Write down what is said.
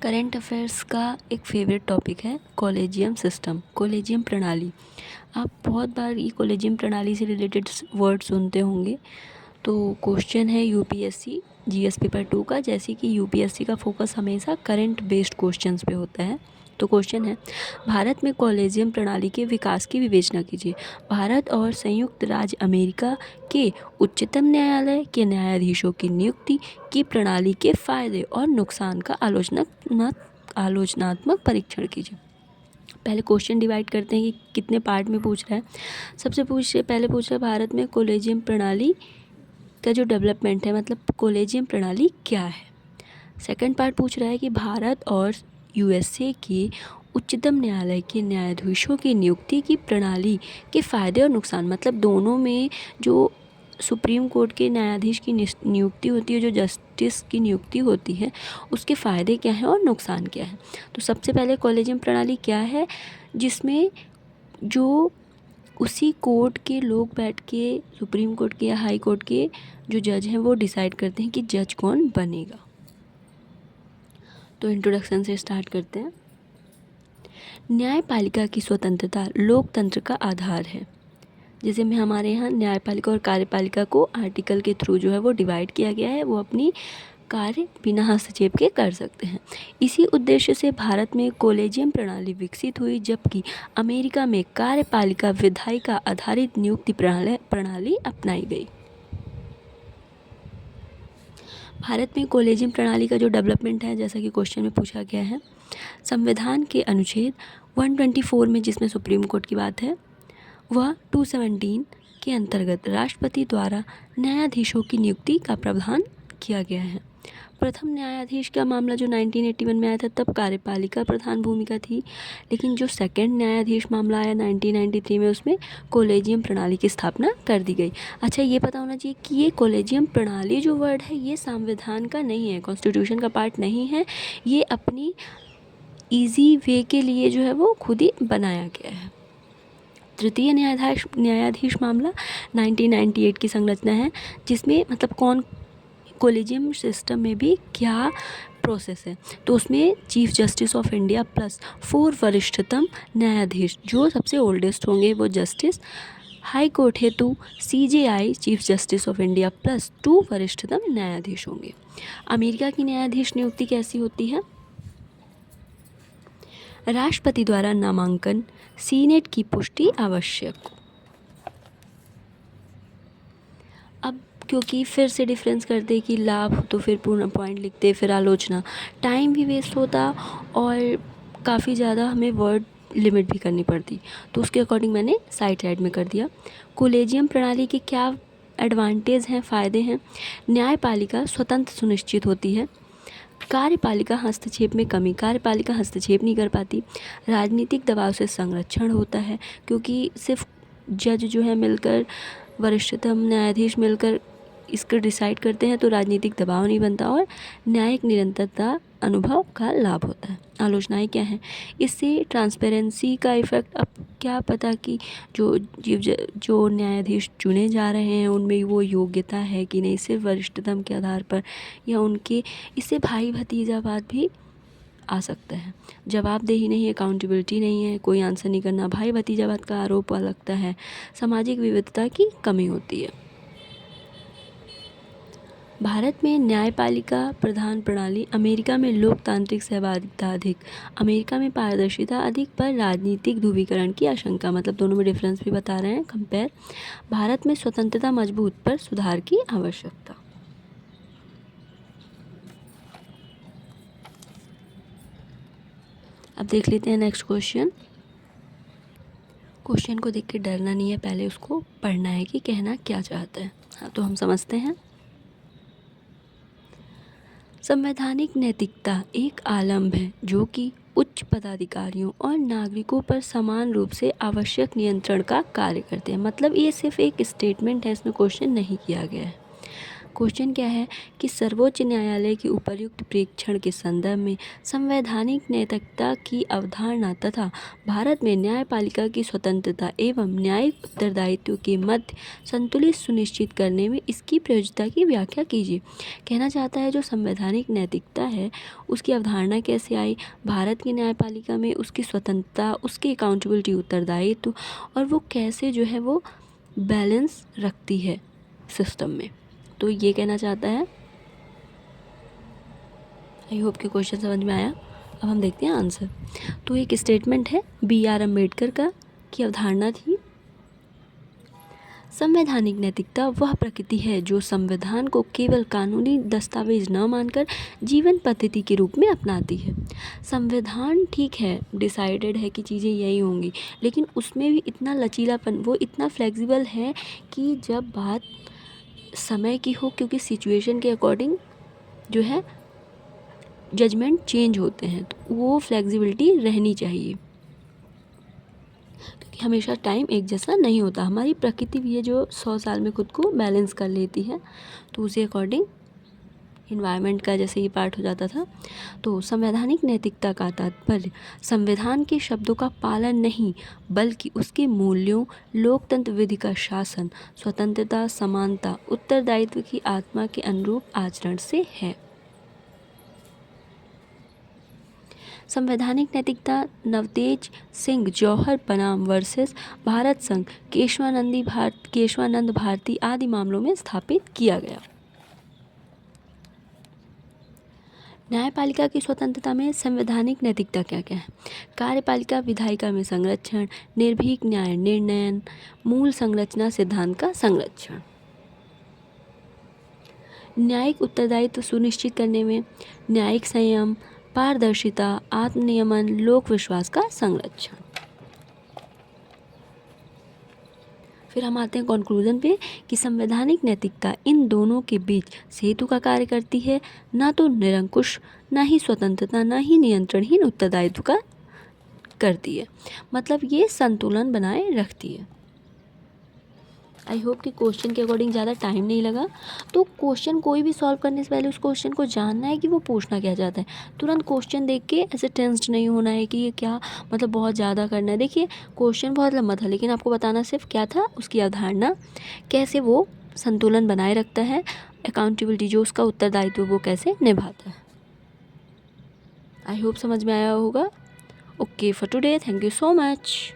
Current affairs का एक favourite topic है कॉलेजियम सिस्टम, कॉलेजियम प्रणाली। आप बहुत बार ये कॉलेजियम प्रणाली से रिलेटेड वर्ड सुनते होंगे। तो क्वेश्चन है यूपीएससी जीएस पेपर 2 का, जैसे कि यूपीएससी का फोकस हमेशा करंट बेस्ड क्वेश्चंस पे होता है। तो क्वेश्चन है, भारत में कॉलेजियम प्रणाली के विकास की विवेचना कीजिए। भारत और संयुक्त राज्य अमेरिका के उच्चतम न्यायालय के न्यायाधीशों की नियुक्ति की प्रणाली के फायदे और नुकसान का आलोचनात्मक परीक्षण कीजिए। पहले क्वेश्चन डिवाइड करते हैं कि कितने पार्ट में पूछ रहा है। पहले पूछ रहा है भारत में कॉलेजियम प्रणाली का जो डेवलपमेंट है, मतलब कॉलेजियम प्रणाली क्या है। सेकंड पार्ट पूछ रहा है कि भारत और यूएसए के उच्चतम न्यायालय के न्यायाधीशों की नियुक्ति की प्रणाली के फ़ायदे और नुकसान, मतलब दोनों में जो सुप्रीम कोर्ट के न्यायाधीश की नियुक्ति होती है, जो जस्टिस की नियुक्ति होती है, उसके फ़ायदे क्या हैं और नुकसान क्या है। तो सबसे पहले कॉलेजियम प्रणाली क्या है, जिसमें जो उसी कोर्ट के लोग बैठ के, सुप्रीम कोर्ट के या हाई कोर्ट के जो जज हैं वो डिसाइड करते हैं कि जज कौन बनेगा। तो इंट्रोडक्शन से स्टार्ट करते हैं। न्यायपालिका की स्वतंत्रता लोकतंत्र का आधार है। जैसे में हमारे यहाँ न्यायपालिका और कार्यपालिका को आर्टिकल के थ्रू जो है वो डिवाइड किया गया है, वो अपनी कार्य बिना हस्तक्षेप के कर सकते हैं। इसी उद्देश्य से भारत में कॉलेजियम प्रणाली विकसित हुई, जबकि अमेरिका में कार्यपालिका विधायिका आधारित नियुक्ति प्रणाली अपनाई गई। भारत में कॉलेजियम प्रणाली का जो डेवलपमेंट है, जैसा कि क्वेश्चन में पूछा गया है, संविधान के अनुच्छेद 124 में, जिसमें सुप्रीम कोर्ट की बात है, वह 217 के अंतर्गत राष्ट्रपति द्वारा न्यायाधीशों की नियुक्ति का प्रावधान किया गया है। प्रथम न्यायाधीश का मामला जो 1981 में आया था, तब कार्यपालिका प्रधान भूमिका थी, लेकिन जो सेकंड न्यायाधीश मामला आया 1993 में, उसमें कॉलेजियम प्रणाली की स्थापना कर दी गई। अच्छा, ये पता होना चाहिए कि ये कॉलेजियम प्रणाली जो वर्ड है, ये संविधान का नहीं है, कॉन्स्टिट्यूशन का पार्ट नहीं है। ये अपनी ईजी वे के लिए जो है वो खुद ही बनाया गया है। तृतीय न्यायाधीश मामला 1998 की संरचना है, जिसमें मतलब कौन कॉलेजियम सिस्टम में भी क्या प्रोसेस है। तो उसमें chief justice of India plus 4 वरिष्ठतम न्यायाधीश, जो सबसे ओल्डेस्ट होंगे वो जस्टिस। हाई कोर्ट हेतु CJI chief justice of India plus 2 वरिष्ठतम न्यायाधीश होंगे। अमेरिका की न्यायाधीश नियुक्ति कैसी होती है? राष्ट्रपति द्वारा नामांकन, सीनेट की पुष्टि आवश्यक। अब क्योंकि फिर से डिफरेंस करते कि लाभ तो फिर पूर्ण पॉइंट लिखते, फिर आलोचना, टाइम भी वेस्ट होता और काफ़ी ज़्यादा हमें वर्ड लिमिट भी करनी पड़ती, तो उसके अकॉर्डिंग मैंने साइड में कर दिया। कॉलेजियम प्रणाली के क्या एडवांटेज हैं, फ़ायदे हैं? न्यायपालिका स्वतंत्र सुनिश्चित होती है। कार्यपालिका हस्तक्षेप में कमी, कार्यपालिका हस्तक्षेप नहीं कर पाती। राजनीतिक दबाव से संरक्षण होता है, क्योंकि सिर्फ जज जो है मिलकर, वरिष्ठतम न्यायाधीश मिलकर इसको डिसाइड करते हैं, तो राजनीतिक दबाव नहीं बनता और न्यायिक निरंतरता अनुभव का लाभ होता है। आलोचनाएं क्या हैं? इससे ट्रांसपेरेंसी का इफ़ेक्ट, अब क्या पता कि जो न्यायाधीश चुने जा रहे हैं उनमें वो योग्यता है कि नहीं, सिर्फ वरिष्ठतम के आधार पर या उनके, इससे भाई भतीजावाद भी आ सकता है। जवाबदेही नहीं, अकाउंटेबिलिटी नहीं है, कोई आंसर नहीं करना, भाई भतीजावाद का आरोप लगता है। सामाजिक विविधता की कमी होती है। भारत में न्यायपालिका प्रधान प्रणाली, अमेरिका में लोकतांत्रिक सहभागिता अधिक, अमेरिका में पारदर्शिता अधिक पर राजनीतिक ध्रुवीकरण की आशंका, मतलब दोनों में डिफरेंस भी बता रहे हैं कंपेयर। भारत में स्वतंत्रता मजबूत पर सुधार की आवश्यकता। अब देख लेते हैं नेक्स्ट क्वेश्चन। क्वेश्चन को देख के डरना नहीं है, पहले उसको पढ़ना है कि कहना क्या चाहता है। हाँ, तो हम समझते हैं। संवैधानिक नैतिकता एक आलम है जो कि उच्च पदाधिकारियों और नागरिकों पर समान रूप से आवश्यक नियंत्रण का कार्य करते हैं। मतलब ये सिर्फ एक स्टेटमेंट है, इसमें क्वेश्चन नहीं किया गया है। क्वेश्चन क्या है कि सर्वोच्च न्यायालय के उपर्युक्त प्रेक्षण के संदर्भ में संवैधानिक नैतिकता की अवधारणा तथा भारत में न्यायपालिका की स्वतंत्रता एवं न्यायिक उत्तरदायित्व के मध्य संतुलित सुनिश्चित करने में इसकी प्रयोज्यता की व्याख्या कीजिए। कहना चाहता है जो संवैधानिक नैतिकता है उसकी अवधारणा कैसे आई, भारत की न्यायपालिका में उसकी स्वतंत्रता, उसकी अकाउंटेबिलिटी उत्तरदायित्व और वो कैसे जो है वो बैलेंस रखती है सिस्टम में, तो ये कहना चाहता है। आई होप कि क्वेश्चन समझ में आया। अब हम देखते हैं आंसर। तो एक स्टेटमेंट है BR अम्बेडकर का की अवधारणा थी, संवैधानिक नैतिकता वह प्रकृति है जो संविधान को केवल कानूनी दस्तावेज न मानकर जीवन पद्धति के रूप में अपनाती है। संविधान ठीक है, डिसाइडेड है कि चीज़ें यही होंगी, लेकिन उसमें भी इतना लचीलापन, वो इतना फ्लेक्सिबल है कि जब बात समय की हो, क्योंकि सिचुएशन के अकॉर्डिंग जो है जजमेंट चेंज होते हैं, तो वो फ्लेक्सिबिलिटी रहनी चाहिए, क्योंकि हमेशा टाइम एक जैसा नहीं होता। हमारी प्रकृति भी है जो 100 साल में खुद को बैलेंस कर लेती है, तो उसी अकॉर्डिंग इन्वायरमेंट का जैसे ये पार्ट हो जाता था। तो संवैधानिक नैतिकता का तात्पर्य संविधान के शब्दों का पालन नहीं बल्कि उसके मूल्यों, लोकतंत्र विधि का शासन, स्वतंत्रता, समानता, उत्तरदायित्व की आत्मा के अनुरूप आचरण से है। संवैधानिक नैतिकता नवतेज सिंह जौहर बनाम वर्सेस भारत संघ केशवानंद भारती आदि मामलों में स्थापित किया गया। न्यायपालिका की स्वतंत्रता में संवैधानिक नैतिकता क्या क्या है? कार्यपालिका विधायिका में संरक्षण, निर्भीक न्याय निर्णयन, मूल संरचना सिद्धांत का संरक्षण। न्यायिक उत्तरदायित्व सुनिश्चित करने में न्यायिक संयम, पारदर्शिता, आत्मनियमन, लोक विश्वास का संरक्षण। फिर हम आते हैं कंक्लूजन पे कि संवैधानिक नैतिकता इन दोनों के बीच सेतु का कार्य करती है, ना तो निरंकुश, ना ही स्वतंत्रता, ना ही नियंत्रणहीन उत्तरदायित्व का करती है, मतलब ये संतुलन बनाए रखती है। आई होप कि क्वेश्चन के अकॉर्डिंग ज़्यादा टाइम नहीं लगा। तो क्वेश्चन कोई भी सॉल्व करने से पहले उस क्वेश्चन को जानना है कि वो पूछना क्या चाहता है। तुरंत क्वेश्चन देख के ऐसे टेंस्ड नहीं होना है कि ये क्या, मतलब बहुत ज़्यादा करना है। देखिए क्वेश्चन बहुत लंबा था, लेकिन आपको बताना सिर्फ क्या था, उसकी अवधारणा, कैसे वो संतुलन बनाए रखता है, अकाउंटेबिलिटी जो उसका उत्तरदायित्व वो कैसे निभाता है। आई होप समझ में आया होगा। Okay for today, thank you so much.